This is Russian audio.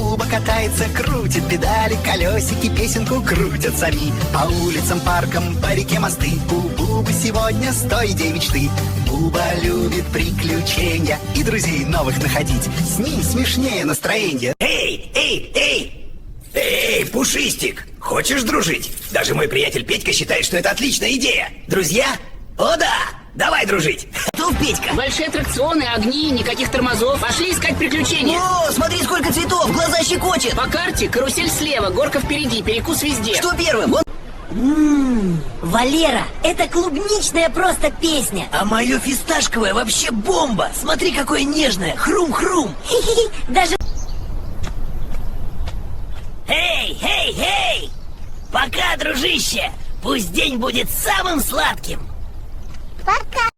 Буба катается, крутит педали, колесики песенку крутят сами. По улицам, паркам, по реке мосты. У Бубы сегодня 102 мечты. Буба любит приключения и друзей новых находить. С ним смешнее настроение. Эй, эй, эй! Эй, Пушистик, хочешь дружить? Даже мой приятель Петька считает, что это отличная идея. Друзья? О да! Давай дружить! Тут, Петька. Большие аттракционы, огни, никаких тормозов. Пошли искать приключения. О, смотри, сколько цветов, глаза щекочет. По карте карусель слева, горка впереди, перекус везде. Что первым? Вот. Валера, это клубничная просто песня. А мое фисташковое вообще бомба. Смотри, какое нежное. Хрум-хрум. Даже... Эй, эй, эй! Пока, дружище. Пусть день будет самым сладким. Пока.